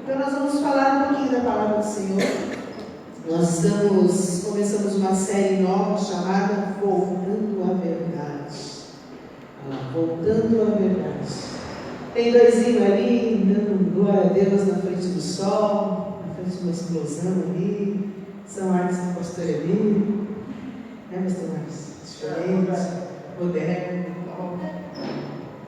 Então nós vamos falar um pouquinho da palavra do Senhor. Nós começamos uma série nova chamada Voltando à Verdade. Voltando à Verdade. Tem doisinho ali, dando glória a Deus na frente do sol, na frente de uma explosão ali. São artes do pastor Emílio, né, pastor Marcos? Diferente, moderno,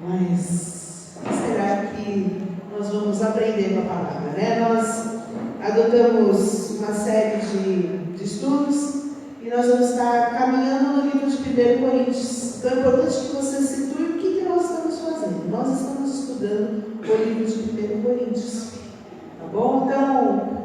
mas será que nós vamos aprender com a palavra, né? Nós adotamos uma série de estudos e nós vamos estar caminhando no livro de 1 Coríntios. Então é importante que você situe o que nós estamos fazendo. Nós estamos estudando o livro de 1 Coríntios, tá bom? Então,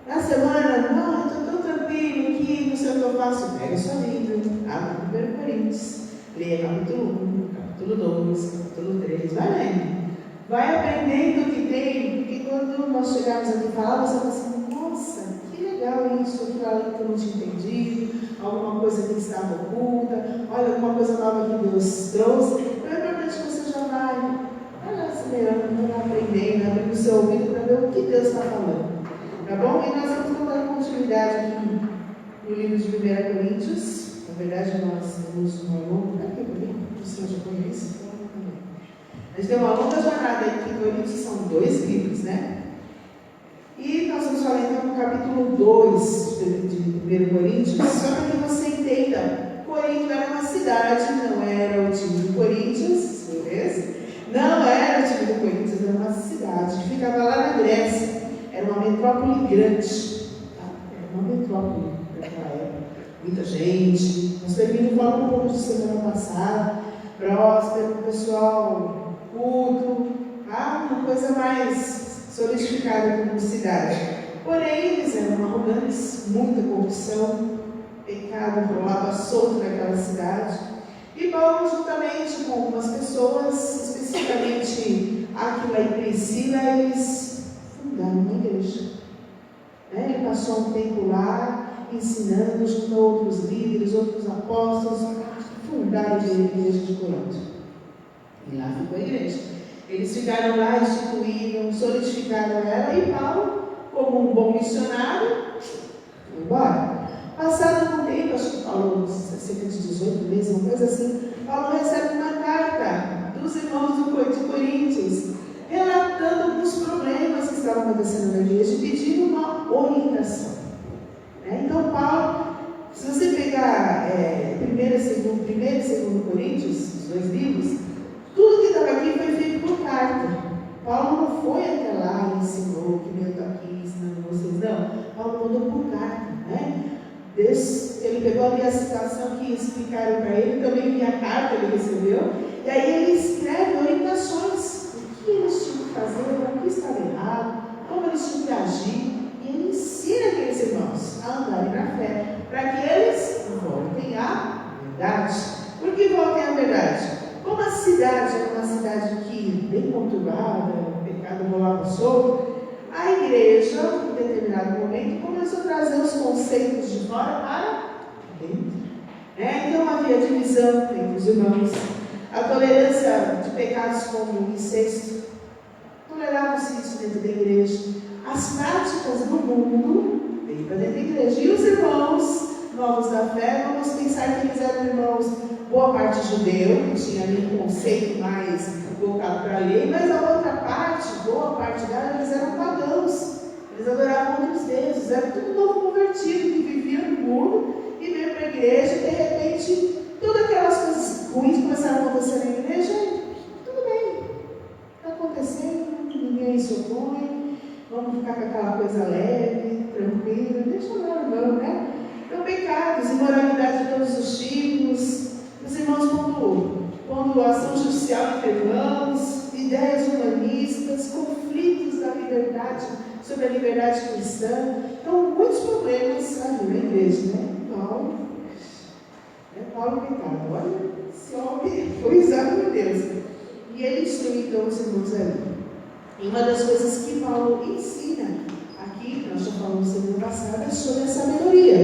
na semana, não, estou tão tranquilo aqui, não sei o que eu faço. Pega o seu livro, abre 1 Coríntios, leia capítulo 1, capítulo 2, capítulo 3, vai lendo. Vai aprendendo o que tem, porque quando nós chegarmos aqui e falar, você vai assim, nossa, que legal isso, aquilo ali que eu não tinha entendido, alguma coisa que estava oculta, olha, alguma coisa nova que Deus trouxe. Então é importante que você já vai lá acelerando, vai aprendendo, abrindo o seu ouvido para ver o que Deus está falando. Tá bom? E nós vamos dar continuidade aqui no livro de 1 Coríntios. Na verdade, nós temos uma longa. Aqui, o senhor já conhece? A gente tem uma longa jornada aqui em Coríntios, são 2 livros, né? E nós vamos falar então no capítulo 2 de 1 Coríntios, só para que você entenda. Corinto era uma cidade, não era o time do Corinthians, beleza? Não era o time do Corinthians, era uma cidade que ficava lá na Grécia. Era uma metrópole grande, tá? Era uma metrópole naquela época. Muita gente. Nós terminamos falando um pouco de semana passada. Próspero, pessoal culto, tá? Uma coisa mais solidificada como cidade. Porém, eles eram arrogantes, muita corrupção, pecado rolava solto naquela cidade. E Paulo, juntamente com algumas pessoas, especificamente Áquila e Priscila, eles fundaram uma igreja. Ele passou um tempo lá, ensinando, junto a outros líderes, outros apóstolos, fundaram a igreja de Corinto. E lá ficou a igreja. Eles ficaram lá, instituíram, solidificaram ela, e Paulo, como um bom missionário, foi embora. Passado um tempo, acho que Paulo, cerca de 18 meses, uma coisa assim, Paulo recebe uma carta dos irmãos de Coríntios, relatando alguns problemas que estavam acontecendo na igreja e pedindo uma orientação. Então, Paulo, se você pegar 1 e 2 Coríntios, os 2 livros, tudo que estava aqui foi feito por carta. Paulo não foi até lá e ensinou, que nem eu estou aqui ensinando vocês, não. Paulo mandou por carta, né? Deus, ele pegou ali a citação que explicaram para ele, também via carta ele recebeu, e aí ele escreve orientações. O que eles tinham que fazer, o que estava errado, como eles tinham que agir, e ele ensina aqueles irmãos a andarem na fé, para que eles voltem à verdade. Por que voltem à verdade? Como a cidade era uma cidade que bem conturbada, o pecado rolava solto, a igreja, em determinado momento, começou a trazer os conceitos de fora para dentro. Então havia divisão entre os irmãos, a tolerância de pecados como o incesto, tolerava-se isso dentro da igreja. As práticas do mundo veio para dentro da igreja. E os irmãos novos da fé, vamos pensar que eles eram irmãos, boa parte judeu, que tinha ali um conceito mais voltado para a lei, mas a outra parte, boa parte dela, eles eram pagãos. Eles adoravam outros deuses, era tudo novo convertido, que vivia no mundo e veio para a igreja, e de repente, todas aquelas coisas ruins começaram a acontecer na igreja. Tudo bem, está acontecendo, ninguém se opõe, vamos ficar com aquela coisa leve, tranquila, deixa lá, irmão, né? Então, pecados, imoralidade de todos os tipos, os irmãos pondo ação judicial entre irmãos, ideias humanistas, conflitos da liberdade, sobre a liberdade cristã. Então, muitos problemas ali na igreja, né? Paulo pecado. Olha, esse homem foi usado por Deus. E ele instrui então os irmãos ali. E uma das coisas que Paulo ensina aqui, nós já falamos semana passada, é sobre a sabedoria,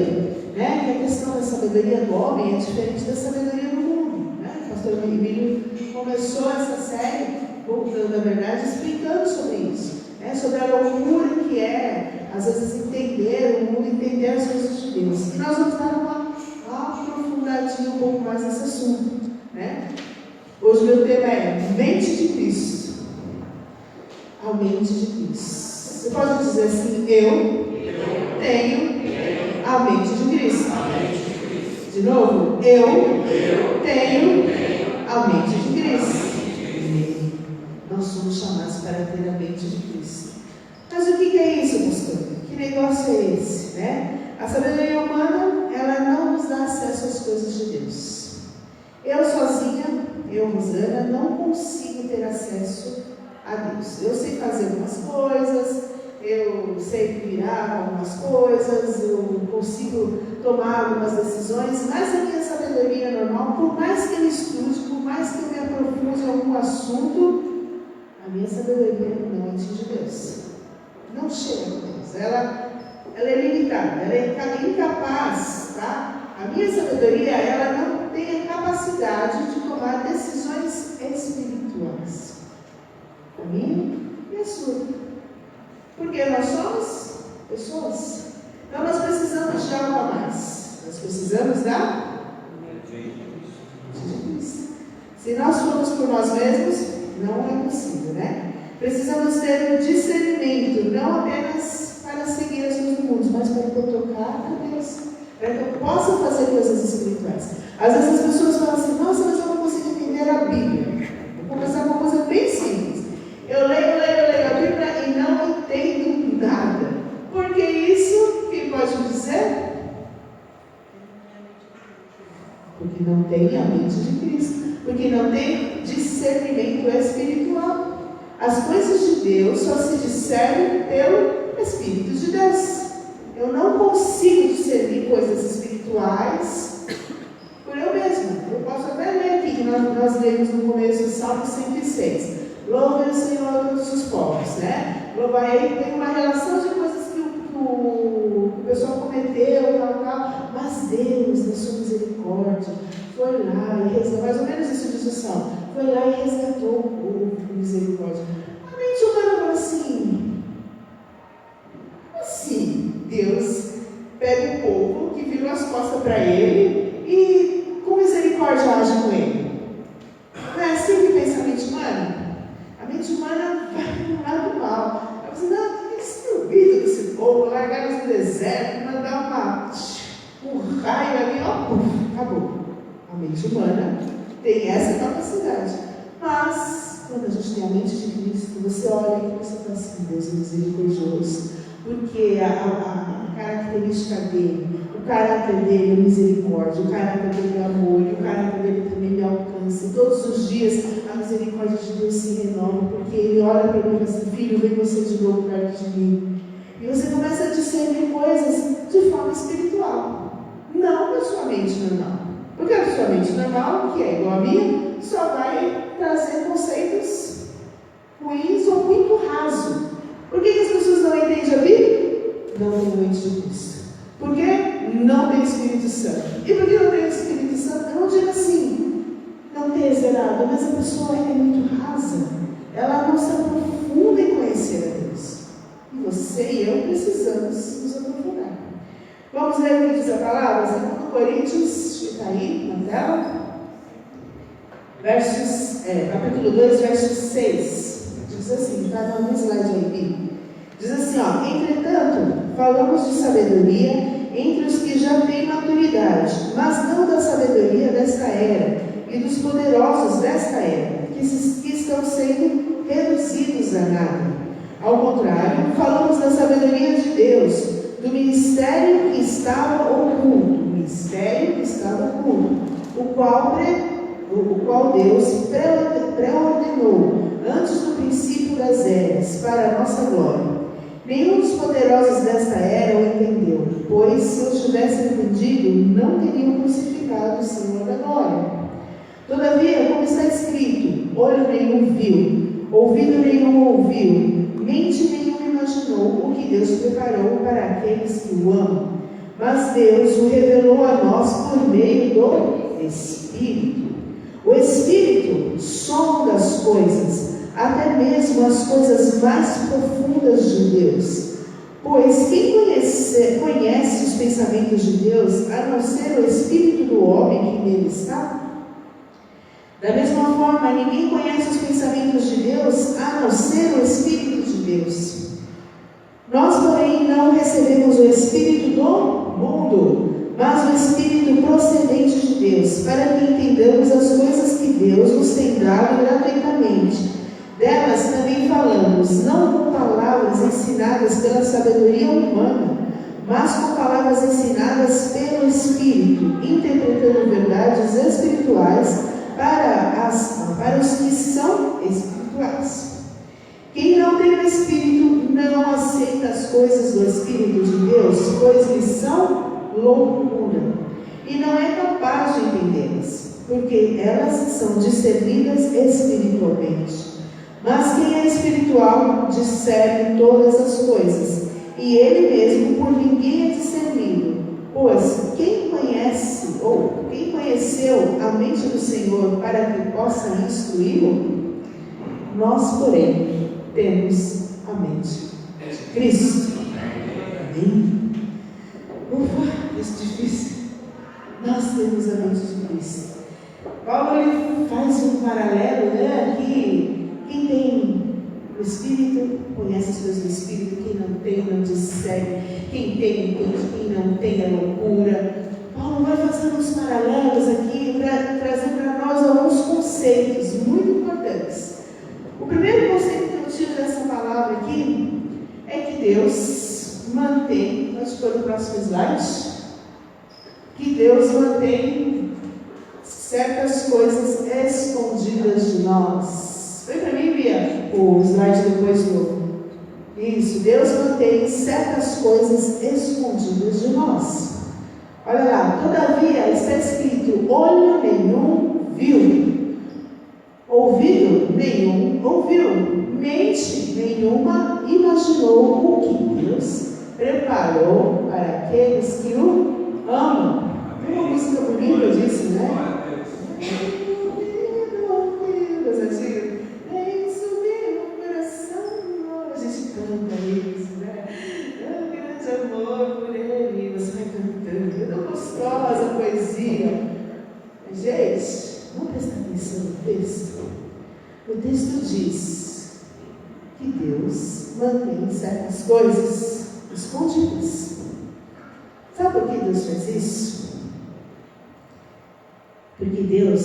né? Que a questão da sabedoria do homem é diferente da sabedoria do mundo, né? O pastor Emílio começou essa série, voltando à verdade, explicando sobre isso. sobre a loucura que é, às vezes, entender o mundo, entender as coisas de Deus. E nós vamos dar uma aprofundadinha um pouco mais nesse assunto, né? Hoje o meu tema é mente de Cristo. A mente de Cristo. Você pode dizer assim, eu tenho a mente de Cristo. De novo, eu tenho a mente de Cristo. Nós somos chamados para ter a mente de Cristo. Mas o que é isso, pastor? Que negócio é esse, né? A sabedoria humana, ela não nos dá acesso às coisas de Deus. Eu sozinha, Rosana, não consigo ter acesso a Deus. Eu sei fazer algumas coisas, eu sei virar algumas coisas, eu consigo tomar algumas decisões, mas a minha sabedoria normal, por mais que eu estude, por mais que eu me aprofunde em algum assunto, a minha sabedoria não atinge Deus. Não chega a Deus. Ela é limitada, ela é incapaz, tá? A minha sabedoria, ela não tem a capacidade de tomar decisões espirituais. A minha e a sua. Porque nós somos pessoas. Então nós precisamos de algo a mais. Nós precisamos da Cristo. Se nós formos por nós mesmos, não é possível, né? Precisamos ter um discernimento, não apenas para seguir as coisas do mundo, mas para tocar a Deus, para que eu possa fazer coisas espirituais. Às vezes as pessoas falam assim, nossa, mas eu não consigo entender a Bíblia. Vou começar com uma coisa bem simples. Eu leio a Bíblia e não entendo nada. Porque isso, quem pode me dizer? Porque não tem a mente de Cristo. Porque não tem discernimento espiritual. As coisas de Deus só se discernem pelo Espírito de Deus. Eu não consigo discernir coisas espirituais por eu mesma. Eu posso até ler aqui, que nós lemos no começo do Salmo 106. Louve o Senhor todos os povos, né? Louvar Ele, tem uma relação de coisas que o pessoal cometeu, tal, mas Deus, na sua misericórdia, foi lá e resgatou, mais ou menos isso diz o Salmo, foi lá e resgatou o povo com misericórdia. A mente humana fala assim, Deus pega o povo que virou as costas para Ele e com misericórdia age com Ele. Não é assim que pensa a mente humana? A mente humana vai para o lado mal. Ela diz, não, tem que destruir esse povo, largar eles no deserto, mandar um raio ali, ó, acabou. A mente humana tem essa capacidade. Mas, quando a gente tem a mente de Cristo, você olha e você fala assim, Deus é misericordioso. Porque a característica dele, o caráter dele é misericórdia, o caráter dele é amor, e o caráter dele também me alcança. Todos os dias a misericórdia de Deus se renova, porque ele olha para mim e fala assim, filho, vem você de novo perto de mim. E você começa a discernir coisas de forma espiritual, não da sua mente normal. Porque a sua mente normal, que é igual a minha, só vai trazer conceitos ruins ou muito raso. Por que as pessoas não entendem a Bíblia? Não tem mente de Cristo. Por quê? Não tem Espírito Santo. E por que não tem Espírito Santo? Eu não digo assim, não tem zerado, mas a pessoa é muito rasa. Ela não se aprofunda em conhecer a Deus. E você e eu precisamos nos aprofundar. Vamos ler o que diz a palavra? 2 Coríntios, está aí na tela. Capítulo 2, verso 6. Diz assim, está no slide aí. Diz assim, ó, entretanto, falamos de sabedoria entre os que já têm maturidade, mas não da sabedoria desta era e dos poderosos desta era, que estão sendo reduzidos a nada. Ao contrário, falamos da sabedoria de Deus, do ministério que estava oculto, o qual Deus pré-ordenou antes do princípio das eras, para a nossa glória. Nenhum dos poderosos desta era o entendeu, pois se o tivessem entendido, não teriam crucificado o Senhor da glória. Todavia, como está escrito, olho nenhum viu, ouvido nenhum ouviu, mente nenhuma imaginou o que Deus preparou para aqueles que o amam. Mas Deus o revelou a nós por meio do Espírito. O Espírito sonda as coisas, até mesmo as coisas mais profundas de Deus. Pois quem conhece os pensamentos de Deus, a não ser o espírito do homem que nele está? Da mesma forma, ninguém conhece os pensamentos de Deus, a não ser o espírito de Deus. Nós, porém, não recebemos o espírito do mundo, mas o espírito procedente de Deus, para que entendamos as coisas que Deus nos tem dado gratuitamente. Delas também falamos, não com palavras ensinadas pela sabedoria humana, mas com palavras ensinadas pelo Espírito, interpretando verdades espirituais para os que são espirituais. Quem não tem o Espírito não aceita as coisas do Espírito de Deus, pois lhes são loucura, e não é capaz de entendê-las, porque elas são discernidas espiritualmente. Mas quem é espiritual discerne todas as coisas, e ele mesmo por ninguém é discernido. Pois quem conhece ou quem conheceu a mente do Senhor para que possa instruí-lo? Nós, porém, temos a mente de Cristo. Amém? Ufa, isso é difícil. Nós temos a mente de Cristo. Paulo ele faz um paralelo, né? Que quem tem o Espírito conhece as coisas do Espírito, quem não tem não discerne, quem tem entende, quem não tem é loucura. Paulo vai fazendo uns paralelos aqui para trazer para nós alguns conceitos muito importantes. O primeiro conceito que eu tiro dessa palavra aqui é que Deus mantém, pode pôr no próximo slide, que Deus mantém certas coisas escondidas de nós. Vem para mim, Bia, o slide depois do... Isso, Deus mantém certas coisas escondidas de nós. Olha lá, todavia está escrito, olho nenhum viu, ouvido nenhum ouviu, mente nenhuma imaginou o que Deus preparou para aqueles que o amam. Tem uma música bonita disso, né? Gostosa poesia. Gente, vamos prestar atenção no texto. O texto diz que Deus mantém certas coisas escondidas. Sabe por que Deus faz isso? Porque Deus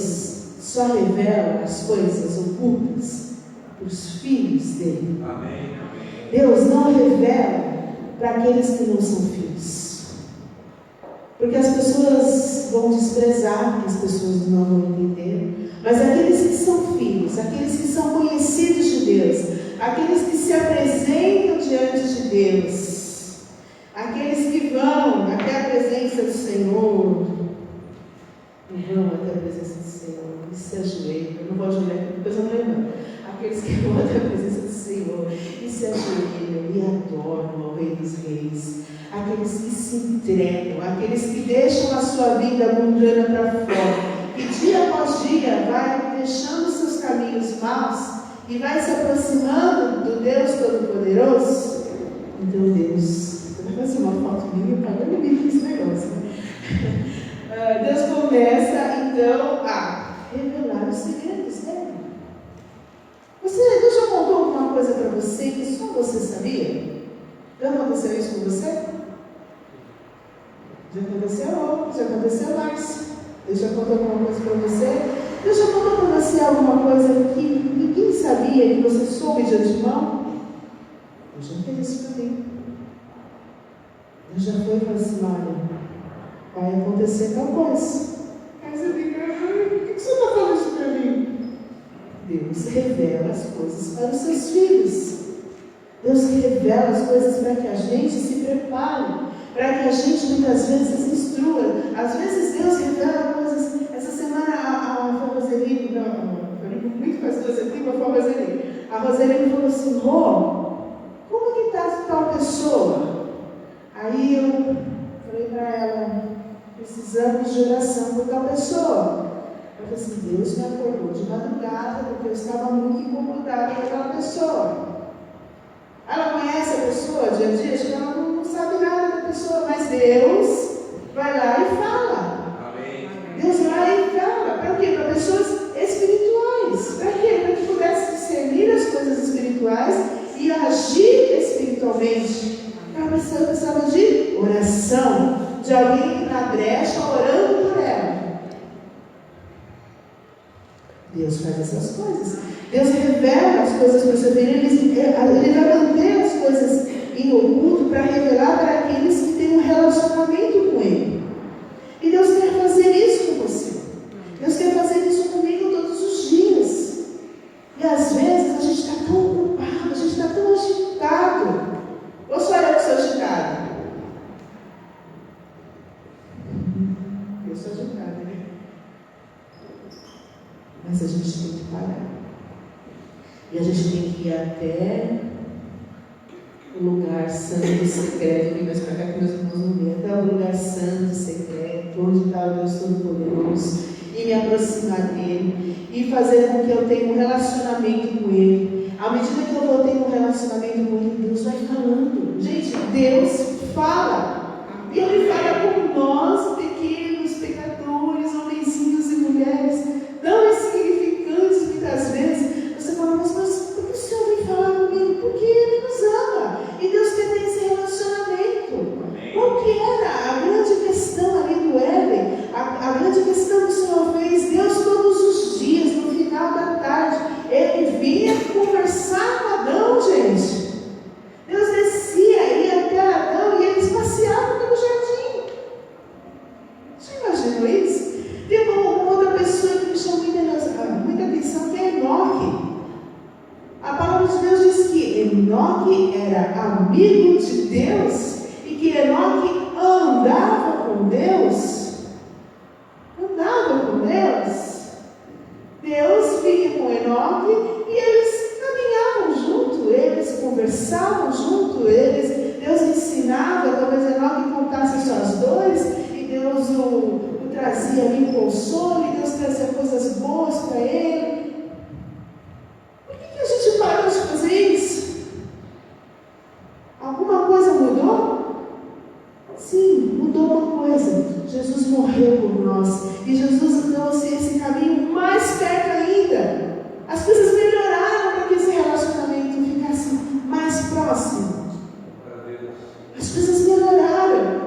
só revela as coisas ocultas para os filhos dele. Amém. Deus não revela para aqueles que não são filhos. Porque as pessoas vão desprezar, as pessoas não vão entender. Mas aqueles que são filhos, aqueles que são conhecidos de Deus, aqueles que se apresentam diante de Deus, aqueles que vão até a presença do Senhor, vão até a presença do Senhor e se ajoelham. Eu não vou ajoelhar, depois eu não lembro. Aqueles que vão até a presença do Senhor e se ajoelham e adoram ao Rei dos Reis. Aqueles que se entregam, aqueles que deixam a sua vida mundana para fora, e dia após dia vai deixando os seus caminhos maus e vai se aproximando do Deus Todo-Poderoso. Então Deus, eu vou fazer uma foto minha para não me esse negócio. Deus começa então a revelar os segredos dele. Deus já contou alguma coisa para você que só você sabia? Já aconteceu isso com você? Já aconteceu mais. Deus já contou alguma coisa para você? Deus já contou para você alguma coisa que ninguém sabia, que você soube de antemão? Deus já fez isso para mim. Deus já foi e falou assim, olha, vai acontecer tal coisa. Aí você fica, por que você está falando isso para mim? Deus revela as coisas para os seus filhos. Deus revela as coisas para que a gente se prepare, para que a gente muitas vezes instrua. Às vezes Deus revela coisas. Essa semana a Roseli, muito mais duas aqui, mas a Roseli. A Roseli falou assim, como que está tal pessoa? Aí eu falei para ela, precisamos de oração por tal pessoa. Eu falei assim, Deus me acordou de madrugada porque eu estava muito incomodada com aquela pessoa. Ela conhece a pessoa dia a dia, acho que ela não sabe nada da pessoa, mas Deus vai lá e fala. Amém. Deus vai lá e fala. Para quê? Para pessoas espirituais. Para quê? Para que pudesse discernir as coisas espirituais e agir espiritualmente. Ela precisava de oração, de alguém na brecha orando por ela. Deus faz essas coisas. Deus revela as coisas para o seu filho. Ele vai manter as coisas em oculto para revelar para aqueles que têm um relacionamento com Ele. E Deus quer fazer isso com você. Deus quer fazer isso comigo todos os dias. E às vezes a gente está tão ocupado, a gente está tão agitado. Ou só eu que sou agitado? Eu sou agitada, né? Mas a gente tem que parar. E a gente tem que ir até o lugar santo e secreto. Vem mais para cá que meus irmãos não vêm. Até o lugar santo e secreto, onde está o Deus Todo-Poderoso. E me aproximar dele. E fazer com que eu tenha um relacionamento com ele. À medida que eu vou tendo um relacionamento com ele, Deus vai falando. Gente, Deus fala. E ele fala com nós, pequenos pecadores, homenzinhos e mulheres, tão insignificantes muitas vezes. Você fala, mas por que o Senhor vem falar comigo? Porque Ele nos ama. E Deus quer ter esse relacionamento. Qual que era a grande questão ali do Éden? A grande questão que o Senhor fez, Deus todos os dias, no final da tarde, Ele vinha conversar com Adão, gente. Deus descia, ia até Adão e eles passeavam pelo jardim. Você imaginou isso? Tem uma outra pessoa que me chamou muita atenção, que é Enoque. A palavra de Deus diz que Enoque era amigo de Deus e que Enoque andava com Deus. Andava com Deus. Deus vinha com Enoque e eles caminhavam junto, eles conversavam junto, Deus ensinava, talvez Enoque contasse suas dores e Deus o trazia ali um consolo e Deus trazia coisas boas para ele. Por que a gente parou de fazer isso? Alguma coisa mudou? Sim, mudou uma coisa. Jesus morreu por nós e Jesus trouxe esse caminho mais perto ainda. As coisas melhoraram para que esse relacionamento ficasse mais próximo. As coisas melhoraram.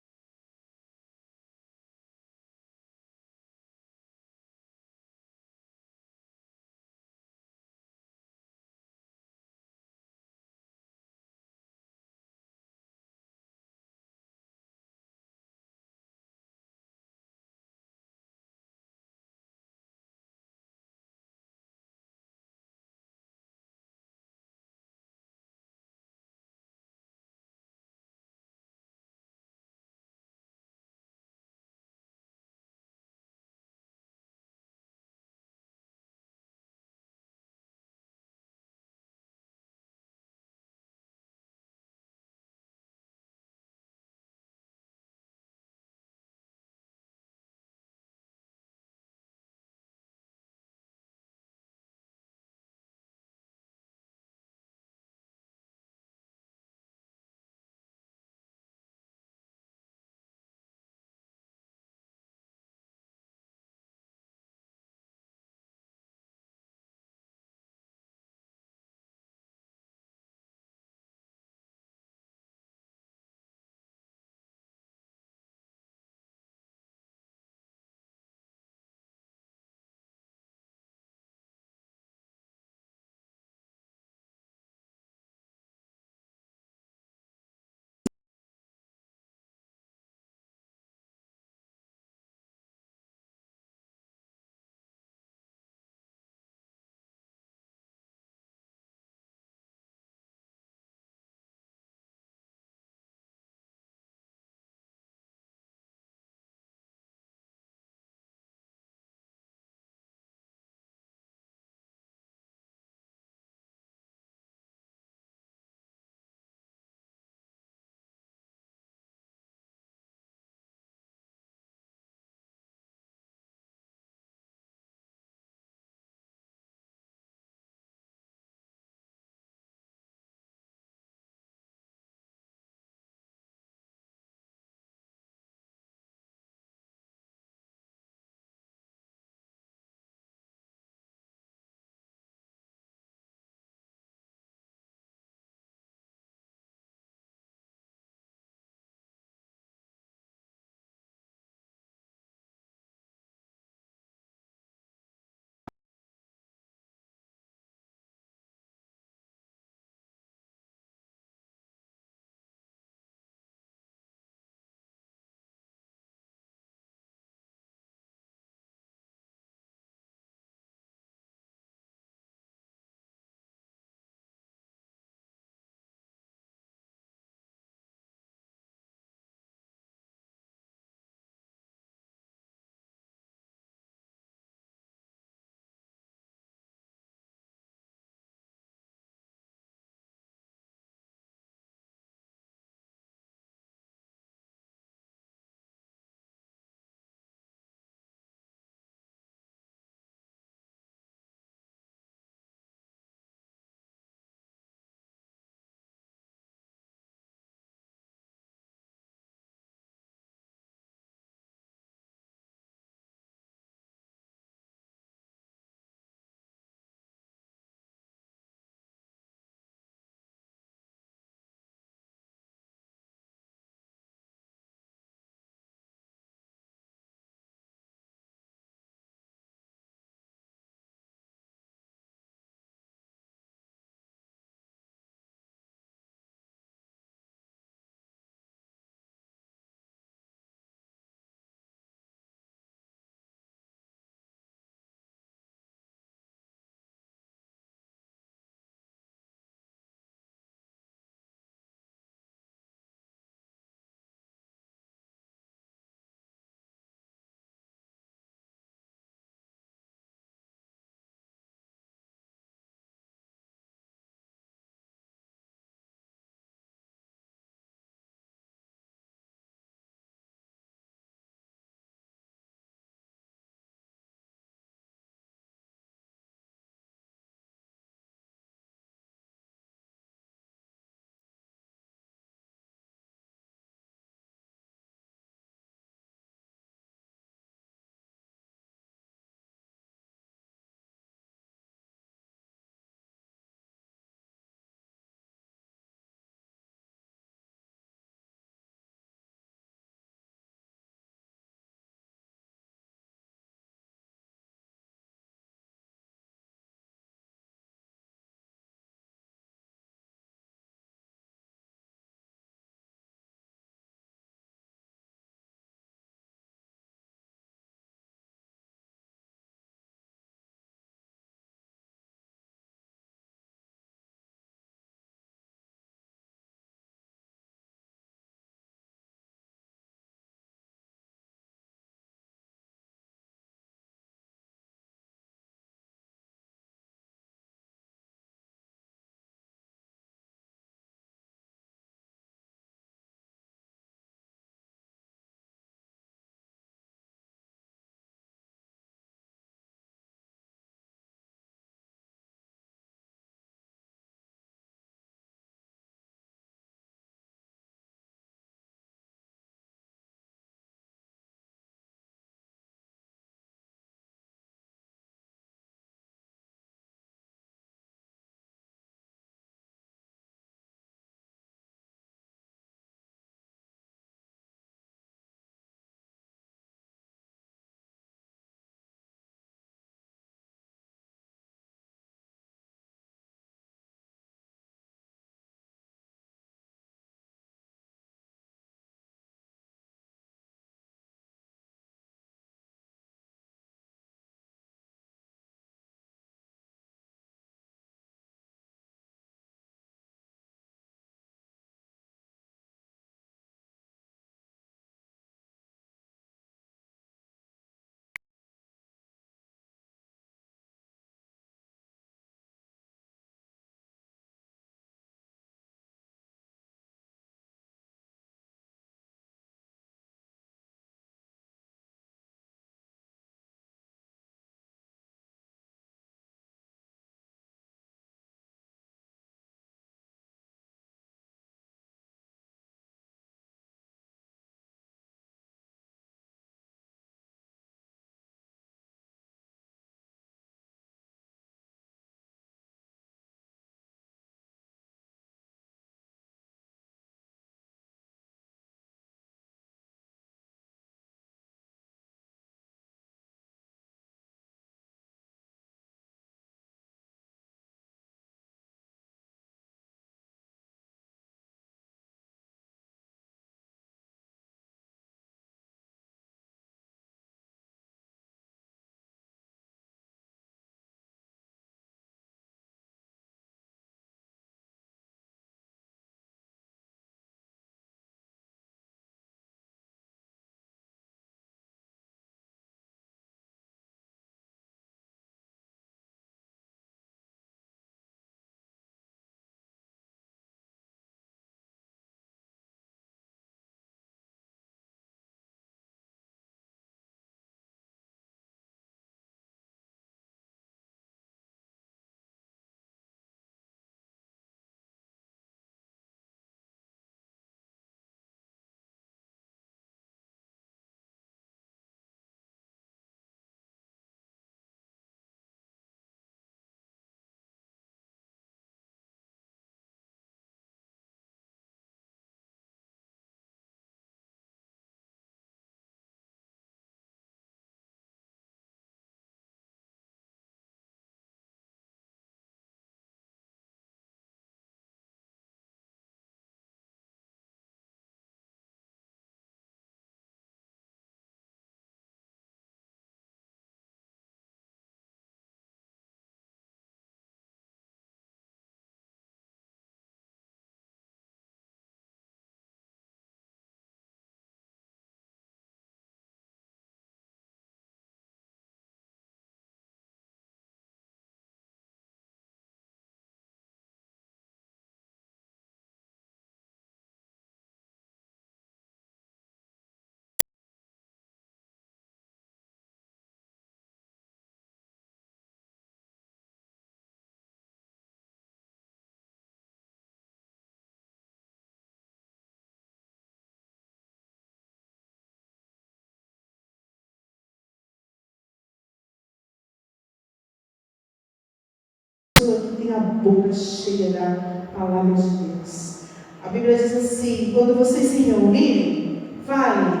pessoa que tem a boca cheia da palavra de Deus. A Bíblia diz assim: quando vocês se reunirem, falem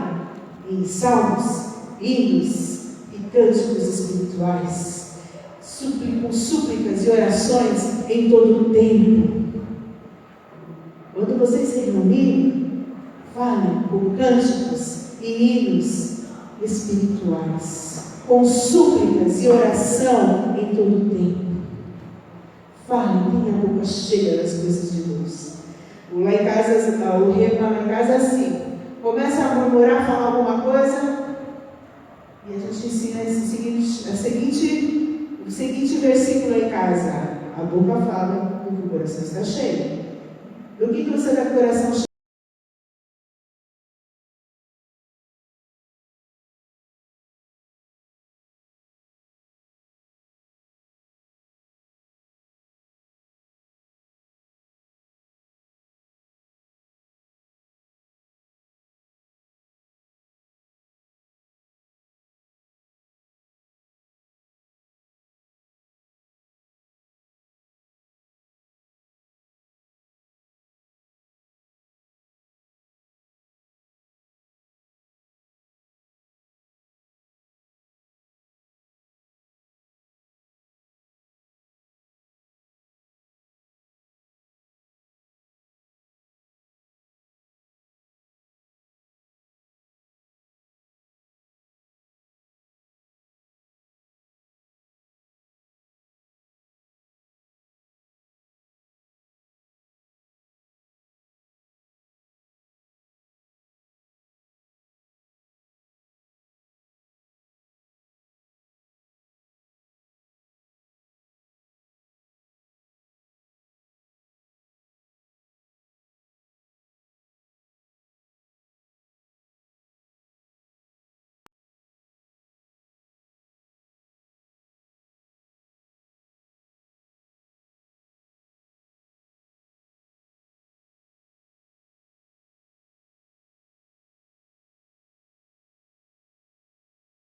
em salmos, hinos e cânticos espirituais, com súplicas e orações em todo o tempo. Quando vocês se reunirem, falem com cânticos e hinos espirituais, com súplicas e oração em todo o tempo. Falem, tenha a boca cheia das coisas de Deus. Lá em casa, o rema lá em casa é assim: começa a murmurar, falar alguma coisa, e a gente ensina o seguinte versículo lá em casa: a boca fala do que o coração está cheio. Do que você está com o coração cheio?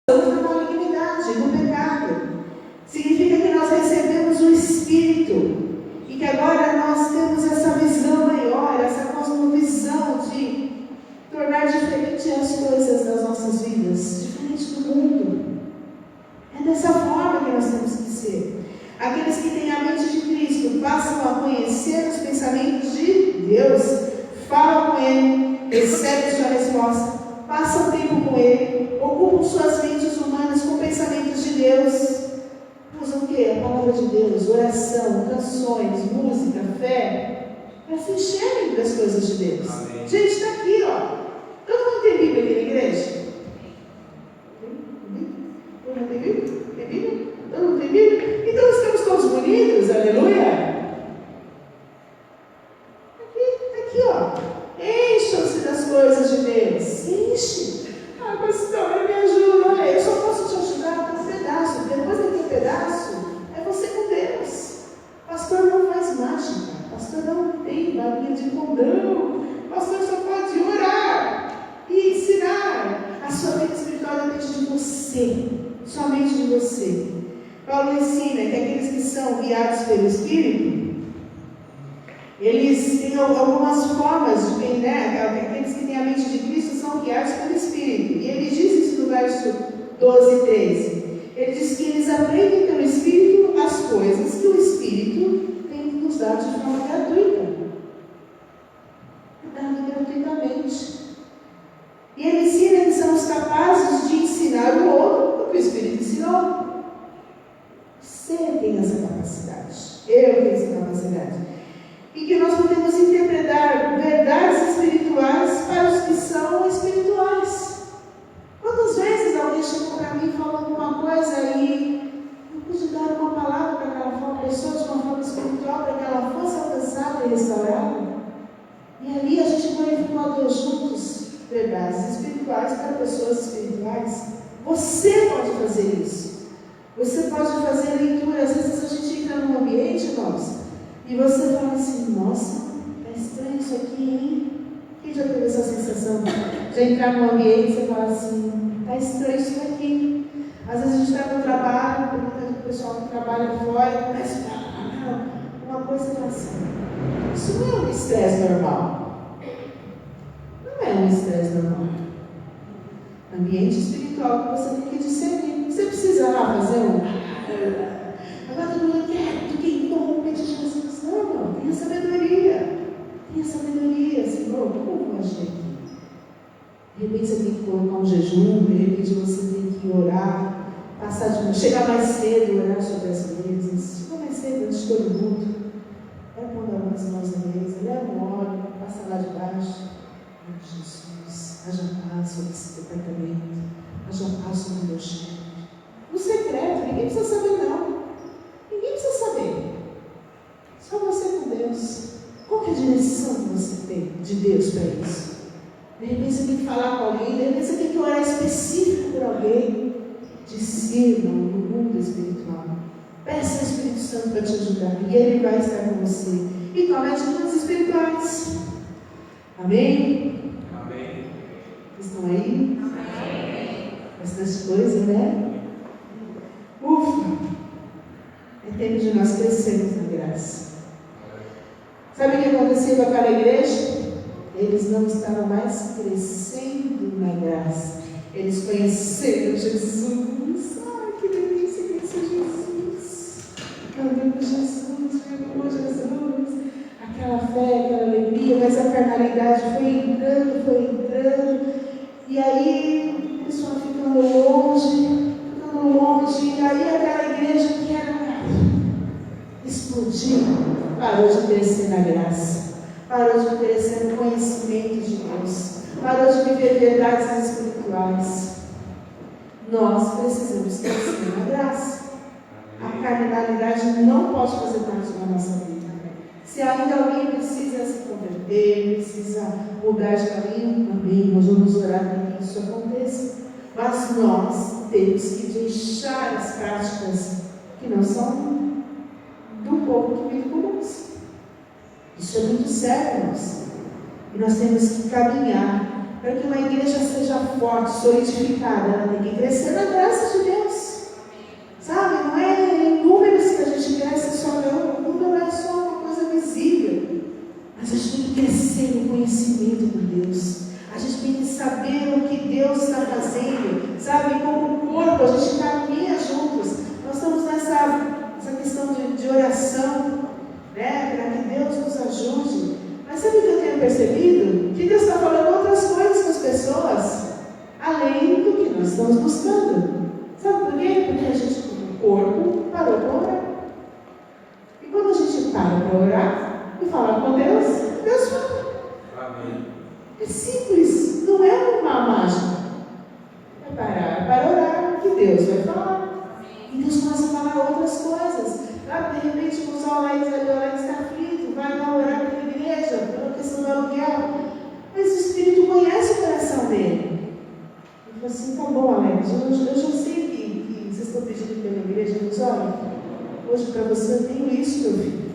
Na malignidade, no pecado. Significa que nós recebemos o Espírito e que agora nós temos essa visão maior, essa cosmovisão de tornar diferente as coisas das nossas vidas, diferente do mundo. É dessa forma que nós temos que ser. Aqueles que têm a mente de Cristo passam a conhecer os pensamentos de Deus, falam com Ele, recebem sua resposta, passam tempo com Ele, ocupam suas mentes humanas com pensamentos de Deus. Usam o quê? A palavra de Deus, oração, canções, música, fé, para se encherem das coisas de Deus. Amém. Gente, está aqui, ó. Todo mundo tem Bíblia aqui na igreja? Todo mundo tem Bíblia? Tem Bíblia? Todo mundo tem Bíblia? Então estamos todos bonitos, aleluia! Aqui, ó. Encham-se das coisas de Deus. Enche. Ah, pastor, me ajuda. Olha, eu só posso te ajudar com um pedaço. Depois daquele pedaço, é você com Deus. Pastor não faz mágica. Pastor não tem balinha de condão. Pastor só pode orar e ensinar. A sua vida espiritual depende de você. Somente de você. Paulo ensina que aqueles que são guiados pelo Espírito, eles têm algumas formas de bem, né? Aqueles que têm a mente de Cristo são guiados pelo Espírito. E ele diz isso no verso 12 e 13. Ele diz que eles aprendem pelo Espírito as coisas que o Espírito tem que nos dar de forma gratuita. Dado gratuitamente. E ele ensina que somos capazes de ensinar o outro o que o Espírito ensinou. Você tem essa capacidade. Eu tenho essa capacidade. E que nós podemos interpretar verdades espirituais para os que são espirituais. Quantas vezes alguém chegou para mim e falou alguma coisa e eu pude dar uma palavra para aquela pessoa de uma forma espiritual para que ela fosse alcançada e restaurada? E ali a gente glorificou a Deus juntos, verdades espirituais para pessoas espirituais. Você pode fazer isso. Você pode fazer leitura. Às vezes a gente entra num ambiente, nós, e você fala assim: nossa, está estranho isso aqui, hein? Quem já teve essa sensação de entrar num ambiente e você fala assim: está estranho isso aqui? Às vezes a gente está no trabalho, perguntando para o pessoal que trabalha fora, começa a falar observação. Isso não é um estresse normal. Não é um estresse normal. Ambiente espiritual que você tem que discernir. Você precisa lá fazer agora todo mundo quer, tu que interrompe de Jesus. Não, tenha sabedoria. Tenha sabedoria, Senhor. Como eu vou agir aqui? De repente você tem que colocar um jejum, de repente você tem que orar, passar de novo, chegar mais cedo, orar sobre as mesas, chegar mais cedo antes de todo mundo. Vai pondo as mãos na mesa, leva um óleo, passa lá de baixo. Jesus, haja paz sobre esse departamento, haja paz sobre o meu chefe. No secreto, ninguém precisa saber não. Ninguém precisa saber. Só você com Deus. Qual que é a direção que você tem de Deus para isso? De repente você tem que falar com alguém, de repente você tem que orar específico por alguém. Discirna no mundo espiritual. Peça ao Espírito Santo para te ajudar. E Ele vai estar com você. E tome atitudes espirituais. Amém? Amém. Estão aí? Amém. Bastante coisa, né? Ufa! É tempo de nós crescermos na graça. Sabe o que aconteceu com aquela igreja? Eles não estavam mais crescendo na graça. Eles conheceram Jesus. Ai, que delícia conhecer Jesus. Andei com Jesus, viu Jesus. Aquela fé, aquela alegria, mas a carnalidade foi entrando. E aí, o pessoal ficando longe. E aí aquela igreja que era explodir, parou de crescer na graça, parou de crescer no conhecimento de Deus, parou de viver verdades espirituais. Nós precisamos crescer na graça. A carnalidade não pode fazer parte da nossa vida. Se ainda alguém precisa se converter, precisa mudar de caminho, amém, nós vamos orar para que isso aconteça. Mas nós temos que deixar as práticas que não são do povo que vive conosco. Isso é muito sério, irmãos. E nós temos que caminhar para que uma igreja seja forte, solidificada. Ela tem que crescer na graça de Deus. Sabe, não é em números que a gente cresce só, não. O número é só uma coisa visível. Mas a gente tem que crescer no conhecimento por Deus. A gente tem que saber o que Deus está fazendo. Sabe, como corpo, a gente caminha juntos. Nós estamos nessa questão de oração, né? Para que Deus nos ajude. Mas sabe o que eu tenho percebido? Que Deus está falando outras coisas com as pessoas, além do que nós estamos buscando. Sabe por quê? Porque a gente, como corpo, parou para orar. E quando a gente para para orar e falar com Deus, Deus fala. Amém. É simples, não é uma mágica. É parar para orar que Deus vai falar. E Deus começa a falar outras coisas. Sabe? De repente, o pessoal lá está aflito, vai lá orar pela igreja, pela questão do aluguel. Mas o Espírito conhece o coração dele. Ele fala assim: tá bom, Alex, eu já sei que vocês estão pedindo pela igreja, mas olha, hoje para você eu tenho isso, meu filho.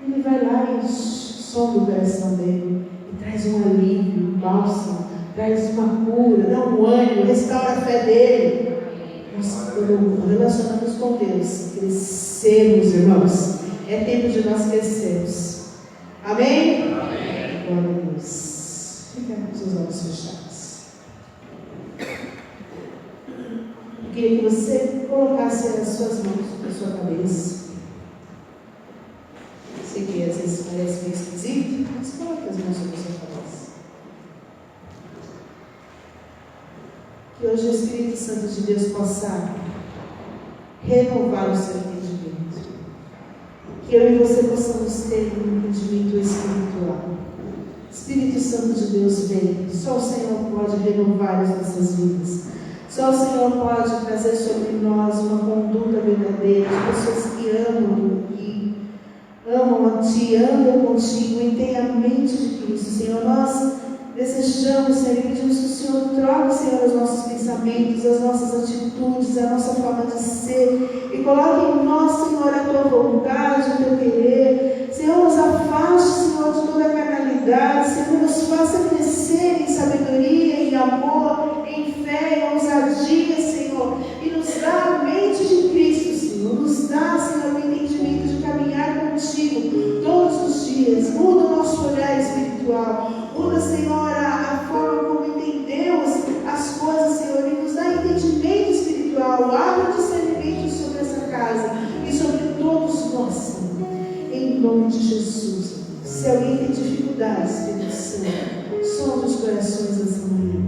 Ele vai lá e sonda o coração dele. E traz um alívio, um bálsamo, traz uma cura, dá um ânimo, restaura a fé dele. Nós, quando relacionamos com Deus, crescemos, irmãos. É tempo de nós crescermos. Amém? Amém. Glória a Deus. Fica com seus olhos fechados. Eu queria que você colocasse as suas mãos na sua cabeça. Sei que às vezes parece meio esquisito, mas coloque as mãos sobre a sua cabeça. Que hoje o Espírito Santo de Deus possa renovar o seu entendimento. Que eu e você possamos ter um entendimento espiritual. Espírito Santo de Deus vem. Só o Senhor pode renovar as nossas vidas. Só o Senhor pode trazer sobre nós uma conduta verdadeira de pessoas que amam a Ti, andam contigo e têm a mente de Cristo. Senhor, nós desejamos, Senhor, e pedimos que o Senhor troque, Senhor, os nossos pensamentos, as nossas atitudes, a nossa forma de ser, e coloque em nós, Senhor, a Tua vontade, o Teu querer. Senhor, nos afaste, Senhor, de toda a carnalidade. Senhor, nos faça crescer em sabedoria, em amor, em fé, em ousadia, Senhor, e nos dá a mente de Cristo, Senhor. Nos dá, Senhor, o entendimento de caminhar contigo, dias. Muda o nosso olhar espiritual. Muda, Senhor, a forma como entendemos as coisas, Senhor, e nos dá entendimento espiritual. Abre o discernimento sobre essa casa e sobre todos nós, Senhor. Em nome de Jesus. Se alguém tem dificuldades, Espírito Santo, sonde os corações dessa manhã.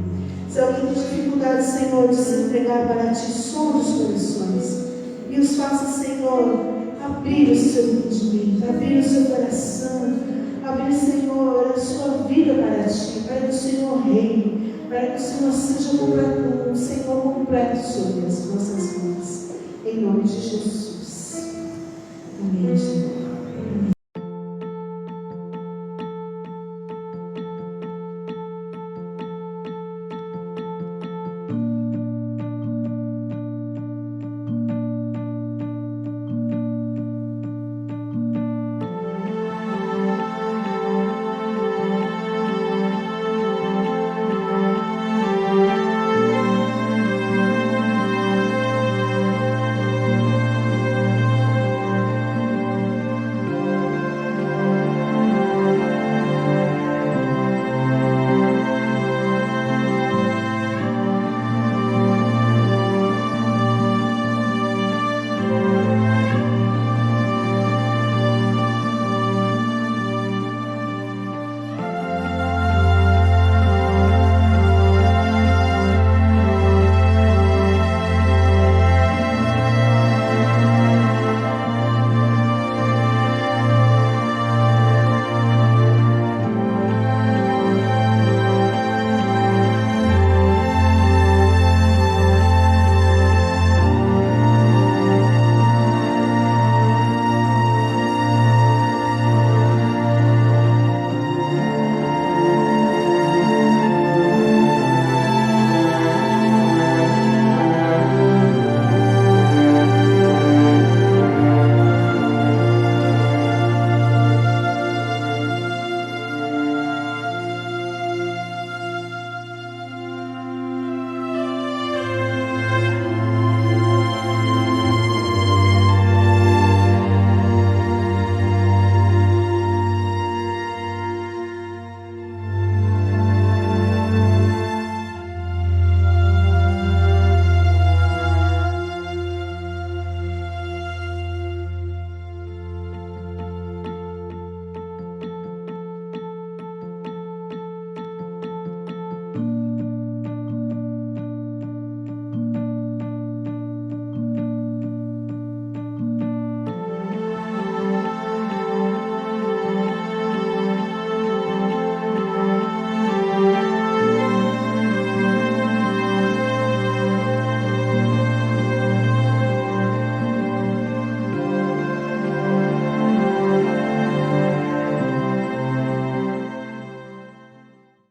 Se alguém tem dificuldade, Senhor, de se entregar para Ti, sonde os corações. E os faça, Senhor, abrir o seu entendimento, abrir o seu coração, abrir, Senhor, a sua vida para Ti, para que o Senhor reine, para que o Senhor seja um Senhor completo sobre as nossas vidas. Em nome de Jesus. Amém, Jesus.